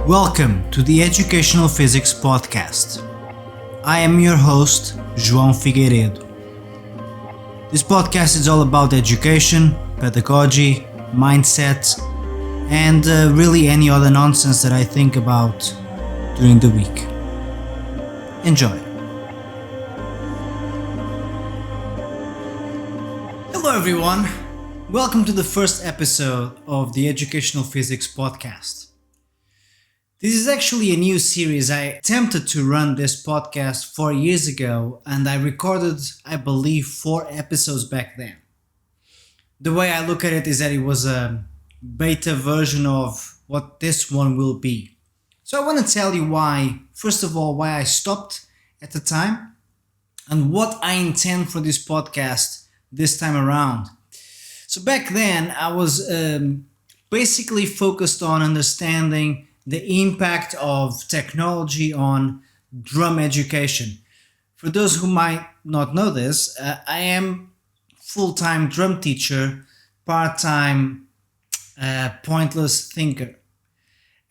Welcome to the Educational Physics Podcast. I am your host, João Figueiredo. This podcast is all about education, pedagogy, mindset, and really any other nonsense that I think about during the week. Enjoy. Hello everyone, welcome to the first episode of the Educational Physics Podcast. This is actually a new series. I attempted to run this podcast 4 years ago and I recorded, I believe, 4 episodes back then. The way I look at it is that it was a beta version of what this one will be. So I want to tell you why, first of all, why I stopped at the time and what I intend for this podcast this time around. So back then I was basically focused on understanding the impact of technology on drum education. For those who might not know this, I am full-time drum teacher, part-time pointless thinker.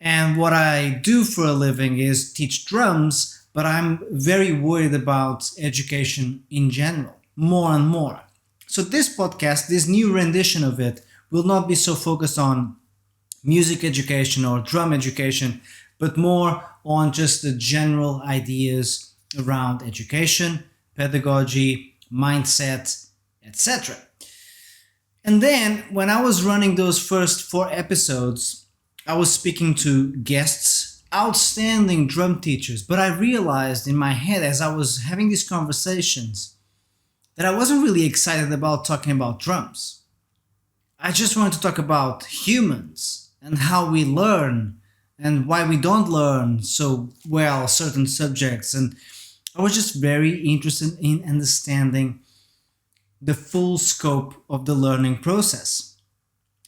And what I do for a living is teach drums, but I'm very worried about education in general, more and more. So this podcast, this new rendition of it, will not be so focused on music education or drum education, but more on just the general ideas around education, pedagogy, mindset, etc. And then when I was running those first 4 episodes, I was speaking to guests, outstanding drum teachers, but I realized in my head as I was having these conversations that I wasn't really excited about talking about drums. I just wanted to talk about humans and how we learn and why we don't learn so well certain subjects. And I was just very interested in understanding the full scope of the learning process.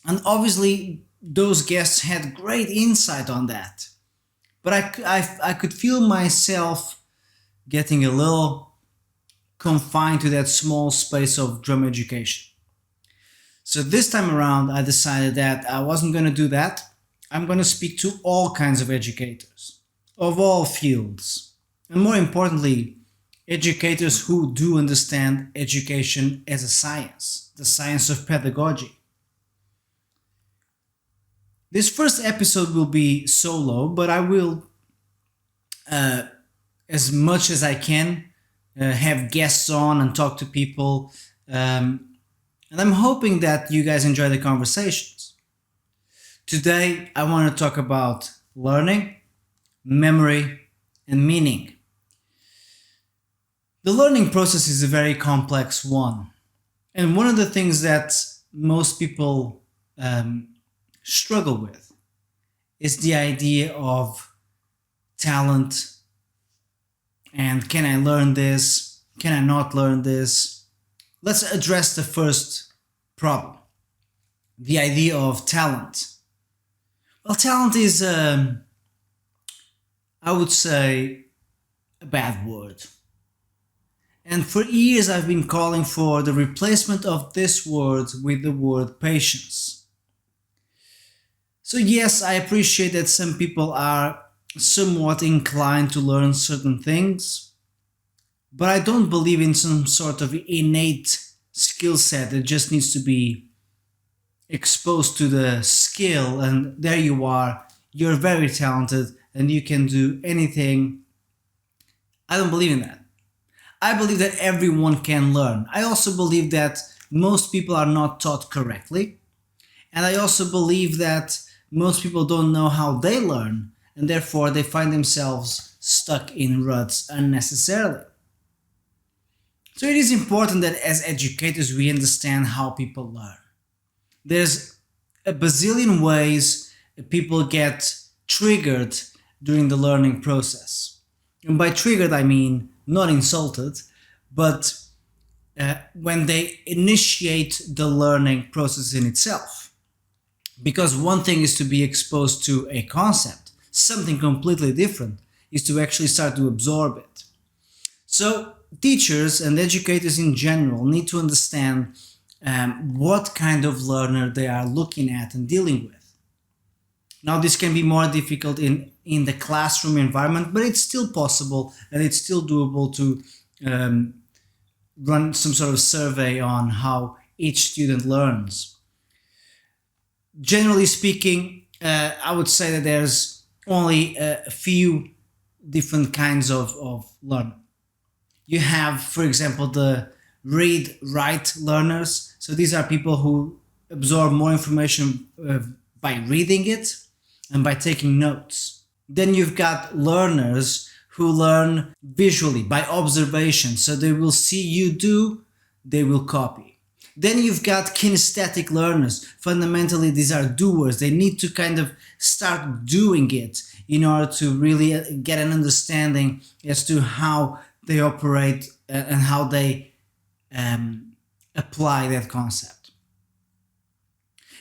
And obviously those guests had great insight on that. But I could feel myself getting a little confined to that small space of drum education. So this time around, I decided that I wasn't going to do that. I'm going to speak to all kinds of educators, of all fields. And more importantly, educators who do understand education as a science, the science of pedagogy. This first episode will be solo, but I will, as much as I can, have guests on and talk to people. And I'm hoping that you guys enjoy the conversations. Today, I want to talk about learning, memory, and meaning. The learning process is a very complex one. And one of the things that most people struggle with is the idea of talent. And can I learn this? Can I not learn this? Let's address the first problem, the idea of talent. Well, talent is, I would say, a bad word. And for years I've been calling for the replacement of this word with the word patience. So yes, I appreciate that some people are somewhat inclined to learn certain things, but I don't believe in some sort of innate skill set that just needs to be exposed to the skill and there you are, you're very talented and you can do anything. I don't believe in that. I believe that everyone can learn. I also believe that most people are not taught correctly. And I also believe that most people don't know how they learn and therefore they find themselves stuck in ruts unnecessarily. So it is important that as educators we understand how people learn. There's a bazillion ways people get triggered during the learning process. And by triggered I mean not insulted, but when they initiate the learning process in itself. Because one thing is to be exposed to a concept, something completely different is to actually start to absorb it. So teachers and educators in general need to understand what kind of learner they are looking at and dealing with. Now, this can be more difficult in the classroom environment, but it's still possible and it's still doable to run some sort of survey on how each student learns. Generally speaking, I would say that there's only a few different kinds of learning. You have, for example, the read-write learners. So these are people who absorb more information by reading it and by taking notes. Then you've got learners who learn visually by observation. So they will see you do, they will copy. Then you've got kinesthetic learners. Fundamentally, these are doers. They need to kind of start doing it in order to really get an understanding as to how they operate and how they apply that concept.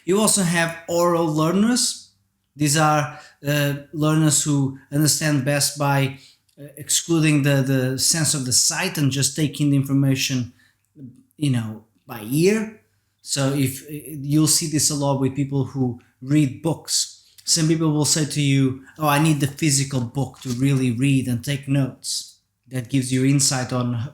You also have oral learners. These are learners who understand best by excluding the sense of the sight and just taking the information, by ear. So if you'll see this a lot with people who read books. Some people will say to you, "Oh, I need the physical book to really read and take notes." That gives you insight on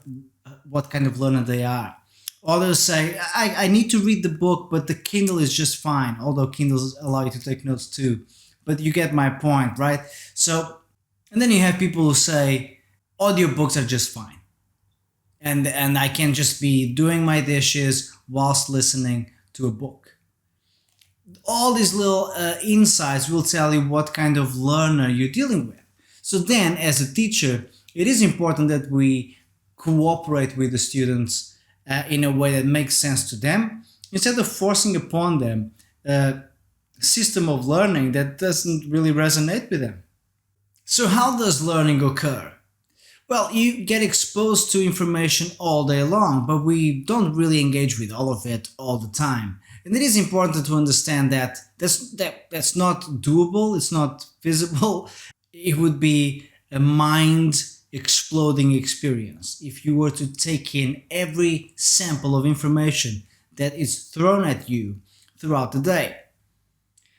what kind of learner they are. Others say, I need to read the book, but the Kindle is just fine, although Kindles allow you to take notes too. But you get my point, right? So, and then you have people who say, audiobooks are just fine. And I can just be doing my dishes whilst listening to a book. All these little insights will tell you what kind of learner you're dealing with. So then, as a teacher, it is important that we cooperate with the students in a way that makes sense to them, instead of forcing upon them a system of learning that doesn't really resonate with them. So how does learning occur? Well, you get exposed to information all day long, but we don't really engage with all of it all the time. And it is important to understand that that's not doable, it's not feasible. It would be a mind exploding experience if you were to take in every sample of information that is thrown at you throughout the day.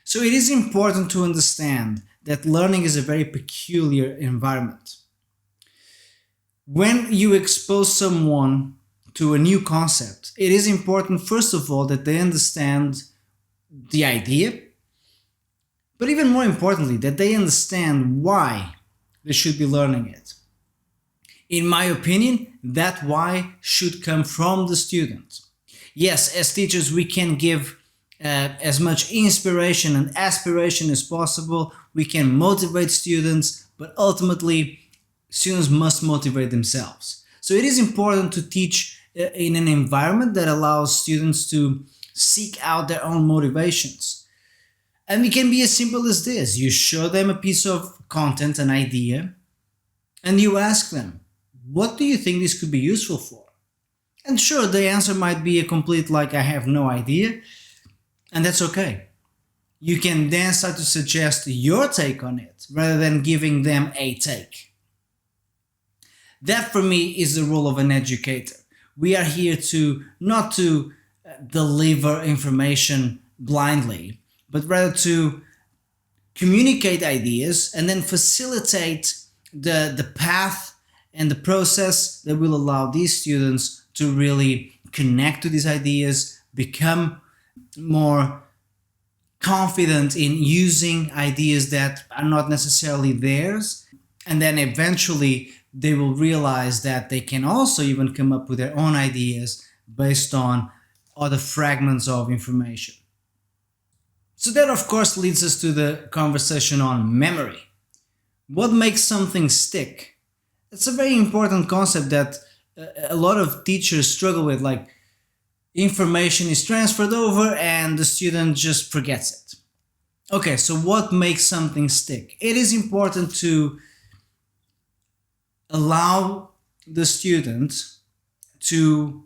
So it is important to understand that learning is a very peculiar environment. When you expose someone to a new concept, it is important, first of all, that they understand the idea, but even more importantly, that they understand why they should be learning it. In my opinion, that why should come from the student. Yes, as teachers, we can give as much inspiration and aspiration as possible. We can motivate students, but ultimately, students must motivate themselves. So it is important to teach in an environment that allows students to seek out their own motivations. And it can be as simple as this. You show them a piece of content, an idea, and you ask them, what do you think this could be useful for? And sure, the answer might be a complete I have no idea, and that's okay. You can then start to suggest your take on it rather than giving them a take. That for me is the role of an educator. We are here not to deliver information blindly, but rather to communicate ideas and then facilitate the path and the process that will allow these students to really connect to these ideas, become more confident in using ideas that are not necessarily theirs, and then eventually they will realize that they can also even come up with their own ideas based on other fragments of information. So that, of course, leads us to the conversation on memory. What makes something stick? It's a very important concept that a lot of teachers struggle with, information is transferred over and the student just forgets it. Okay, so what makes something stick? It is important to allow the student to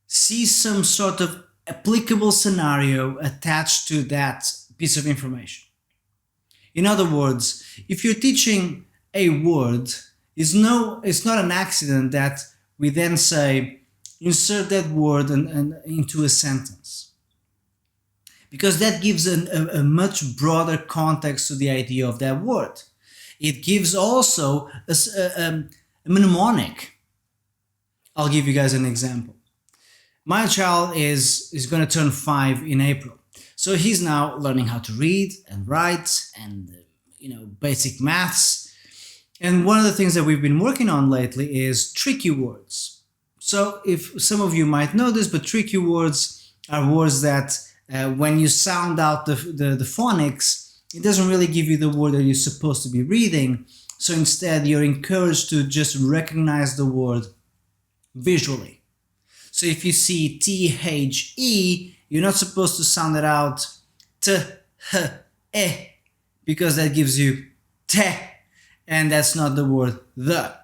see some sort of applicable scenario attached to that piece of information. In other words, if you're teaching a word, it's not an accident that we then say, insert that word into a sentence. because that gives a much broader context to the idea of that word. It gives also a mnemonic. I'll give you guys an example. My child is going to turn 5 in April. So he's now learning how to read and write and basic maths. And one of the things that we've been working on lately is tricky words. So if some of you might know this, but tricky words are words that when you sound out the phonics, it doesn't really give you the word that you're supposed to be reading. So instead, you're encouraged to just recognize the word visually. So if you see T-H-E, you're not supposed to sound it out T-H-E, because that gives you te, and that's not the word the.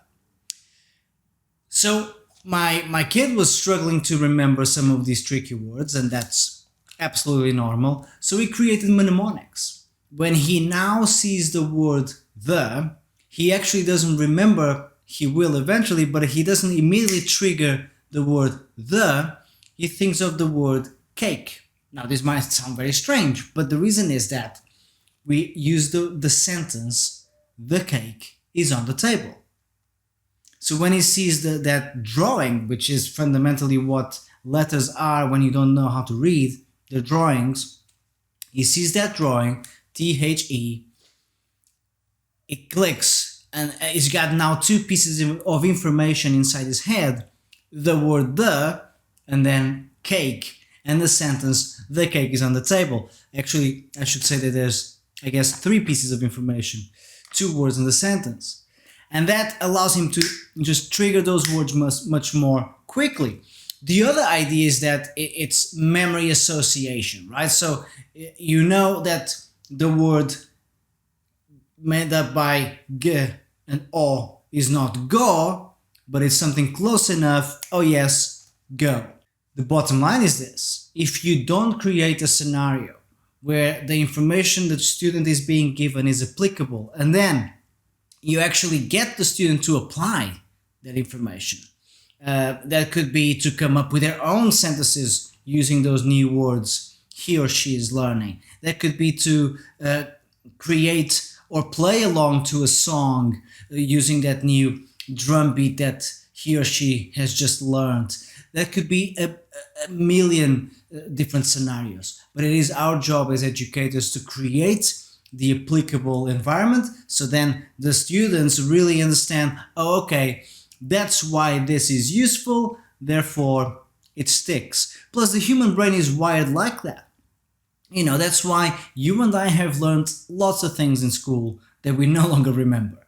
So my kid was struggling to remember some of these tricky words, and that's absolutely normal. So we created mnemonics. When he now sees the word the, he actually doesn't remember. He will eventually, but he doesn't immediately trigger the word the. He thinks of the word cake. Now this might sound very strange, but the reason is that we use the sentence, the cake is on the table. So when he sees that drawing, which is fundamentally what letters are when you don't know how to read, the drawings, he sees that drawing, T-H-E, it clicks, and he's got now two pieces of information inside his head, the word the, and then cake, and the sentence, the cake is on the table. Actually, I should say that there's, I guess, three pieces of information, two words in the sentence. And that allows him to just trigger those words much more quickly. The other idea is that it's memory association, right? So you know that the word made up by g and o is not go, but it's something close enough. Oh yes, go. The bottom line is this: if you don't create a scenario where the information that the student is being given is applicable, and then you actually get the student to apply that information. That could be to come up with their own sentences using those new words he or she is learning. That could be to create or play along to a song using that new drum beat that he or she has just learned. That could be a million different scenarios. But it is our job as educators to create the applicable environment, so then the students really understand, oh, okay, that's why this is useful, therefore it sticks. Plus the human brain is wired like that. That's why you and I have learned lots of things in school that we no longer remember.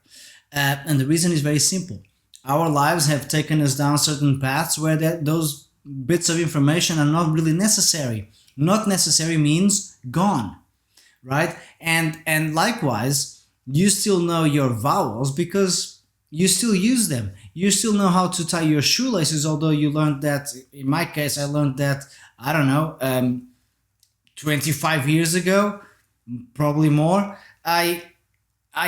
And the reason is very simple. Our lives have taken us down certain paths where those bits of information are not really necessary. Not necessary means gone. Right? And likewise, you still know your vowels because you still use them. You still know how to tie your shoelaces, although you learned that, in my case, I learned that, 25 years ago, probably more. I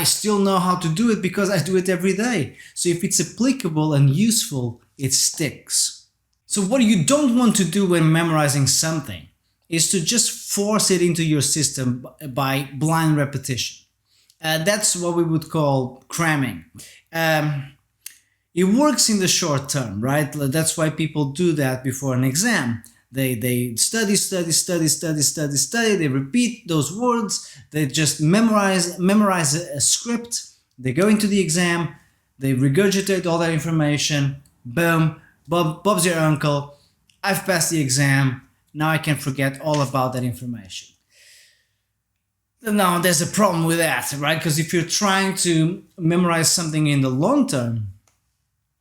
still know how to do it because I do it every day. So if it's applicable and useful, it sticks. So what you don't want to do when memorizing something is to just force it into your system by blind repetition. That's what we would call cramming. It works in the short term, right? That's why people do that before an exam. They study, they repeat those words, they just memorize a script, they go into the exam, they regurgitate all that information, boom, Bob's your uncle, I've passed the exam, now I can forget all about that information. Now, there's a problem with that, right? Because if you're trying to memorize something in the long term,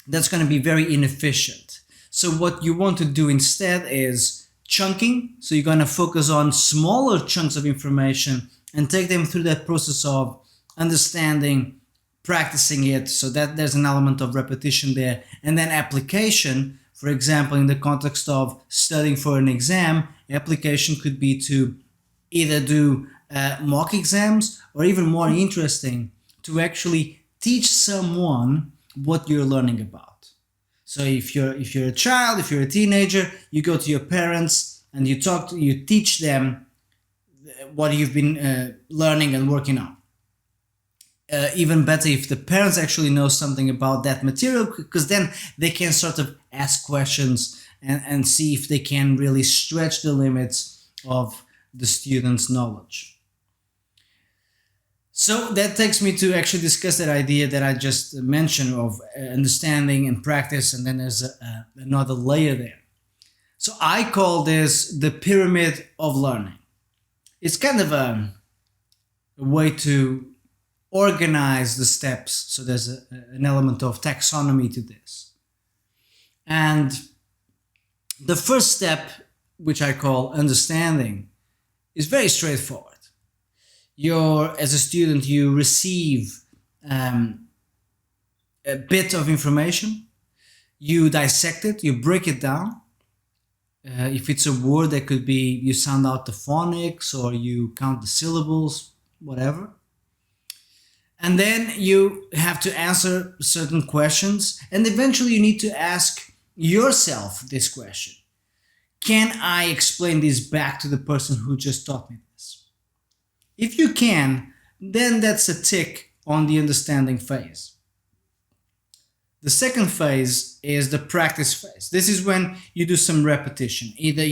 that's going to be very inefficient. So what you want to do instead is chunking. So you're going to focus on smaller chunks of information and take them through that process of understanding, practicing it, so that there's an element of repetition there. And then application. For example, in the context of studying for an exam, application could be to either do mock exams, or even more interesting, to actually teach someone what you're learning about. So if you're a child, if you're a teenager, you go to your parents and you teach them what you've been learning and working on. Even better if the parents actually know something about that material, because then they can sort of ask questions and see if they can really stretch the limits of the student's knowledge. So that takes me to actually discuss that idea that I just mentioned of understanding and practice, and then there's another layer there. So I call this the pyramid of learning. It's kind of a way to organize the steps, so there's an element of taxonomy to this. And the first step, which I call understanding, is very straightforward. As a student, you receive a bit of information, you dissect it, you break it down. If it's a word, that could be you sound out the phonics or you count the syllables, whatever. And then you have to answer certain questions, and eventually you need to ask yourself this question. Can I explain this back to the person who just taught me this? If you can, then that's a tick on the understanding phase. The second phase is the practice phase. This is when you do some repetition. Either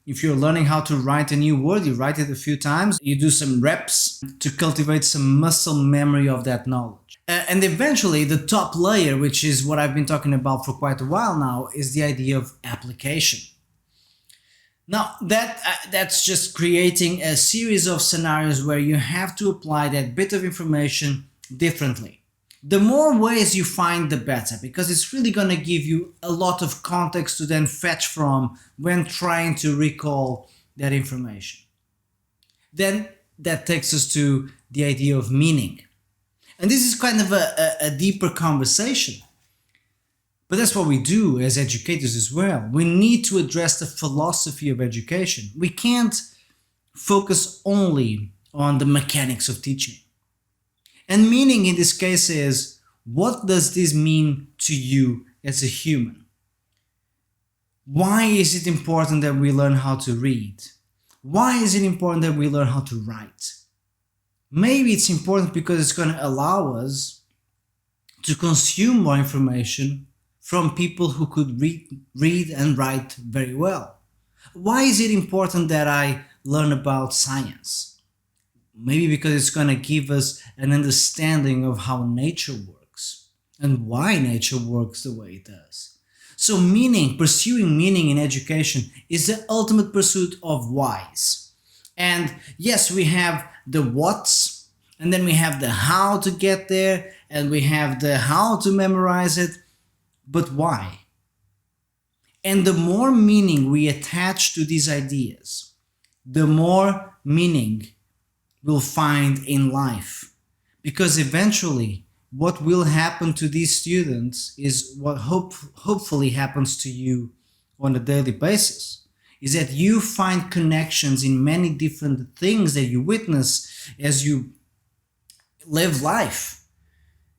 if you're learning how to write a new word, you write it a few times, you do some reps to cultivate some muscle memory of that knowledge. And eventually the top layer, which is what I've been talking about for quite a while now, is the idea of application. Now that's just creating a series of scenarios where you have to apply that bit of information differently. The more ways you find, the better, because it's really going to give you a lot of context to then fetch from when trying to recall that information. Then that takes us to the idea of meaning. And this is kind of a deeper conversation. But that's what we do as educators as well. We need to address the philosophy of education. We can't focus only on the mechanics of teaching. And meaning in this case is, what does this mean to you as a human? Why is it important that we learn how to read? Why is it important that we learn how to write? Maybe it's important because it's going to allow us to consume more information from people who could read and write very well. Why is it important that I learn about science? Maybe because it's going to give us an understanding of how nature works and why nature works the way it does. So pursuing meaning in education is the ultimate pursuit of whys. And yes, we have the what's, and then we have the how to get there, and we have the how to memorize it, but why? And the more meaning we attach to these ideas, the more meaning we'll find in life. Because eventually what will happen to these students is what hopefully happens to you on a daily basis, is that you find connections in many different things that you witness as you live life.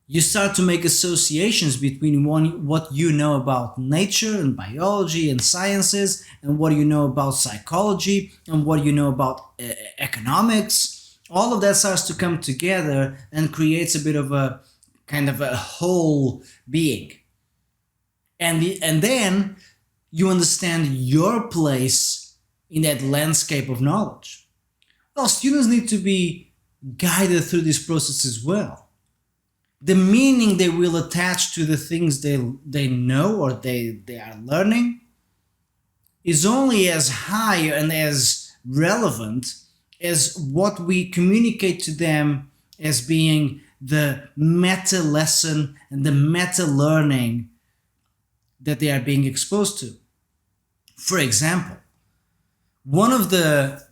You start to make associations between what you know about nature and biology and sciences, and what you know about psychology, and what you know about economics. All of that starts to come together and creates a bit of a kind of a whole being. And then you understand your place in that landscape of knowledge. Well, students need to be guided through this process as well. The meaning they will attach to the things they know or they are learning is only as high and as relevant as what we communicate to them as being the meta lesson and the meta learning that they are being exposed to. For example, one of the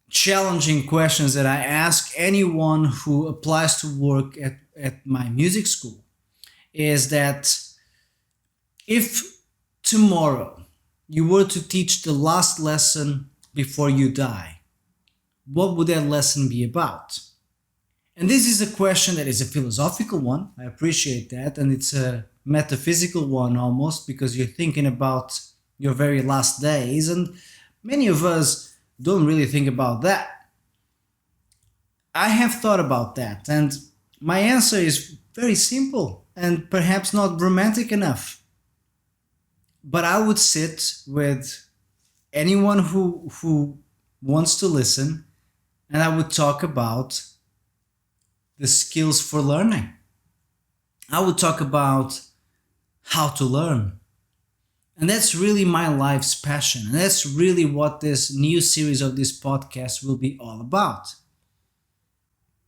challenging questions that I ask anyone who applies to work at my music school is that if tomorrow you were to teach the last lesson before you die, what would that lesson be about? And this is a question that is a philosophical one. I appreciate that. And it's a metaphysical one almost, because you're thinking about your very last days. And many of us don't really think about that. I have thought about that, and my answer is very simple and perhaps not romantic enough. But I would sit with anyone who wants to listen, and I would talk about the skills for learning. I would talk about how to learn. And that's really my life's passion. And that's really what this new series of this podcast will be all about.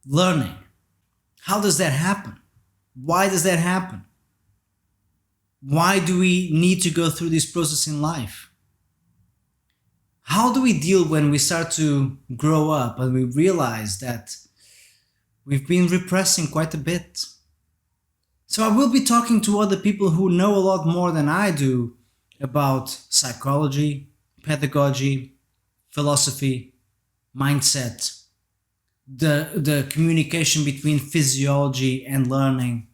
Learning. How does that happen? Why does that happen? Why do we need to go through this process in life? How do we deal when we start to grow up and we realize that we've been repressing quite a bit? So I will be talking to other people who know a lot more than I do about psychology, pedagogy, philosophy, mindset, the communication between physiology and learning.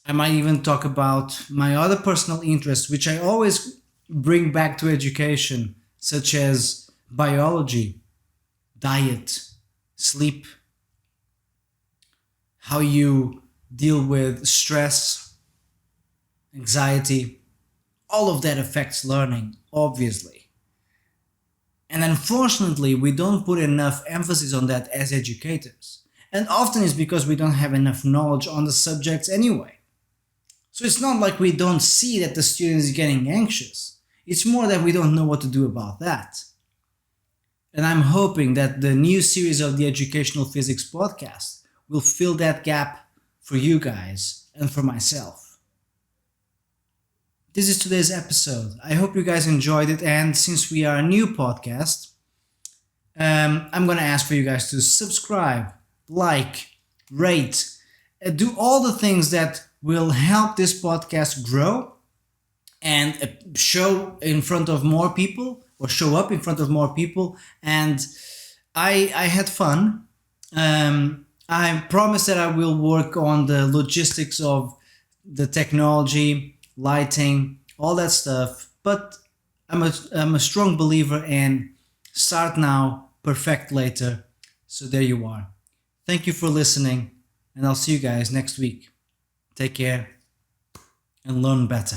I might even talk about my other personal interests, which I always bring back to education, such as biology, diet, sleep, how you deal with stress, anxiety. All of that affects learning, obviously. And unfortunately, we don't put enough emphasis on that as educators. And often it's because we don't have enough knowledge on the subjects anyway. So it's not like we don't see that the student is getting anxious. It's more that we don't know what to do about that. And I'm hoping that the new series of the Educational Physics podcast will fill that gap for you guys and for myself. This is today's episode. I hope you guys enjoyed it. And since we are a new podcast, I'm going to ask for you guys to subscribe, like, rate, do all the things that will help this podcast grow and show in front of more people, or show up in front of more people. And I had fun. I promise that I will work on the logistics of the technology, lighting, all that stuff. But I'm a strong believer in start now, perfect later. So there you are. Thank you for listening, and I'll see you guys next week. Take care and learn better.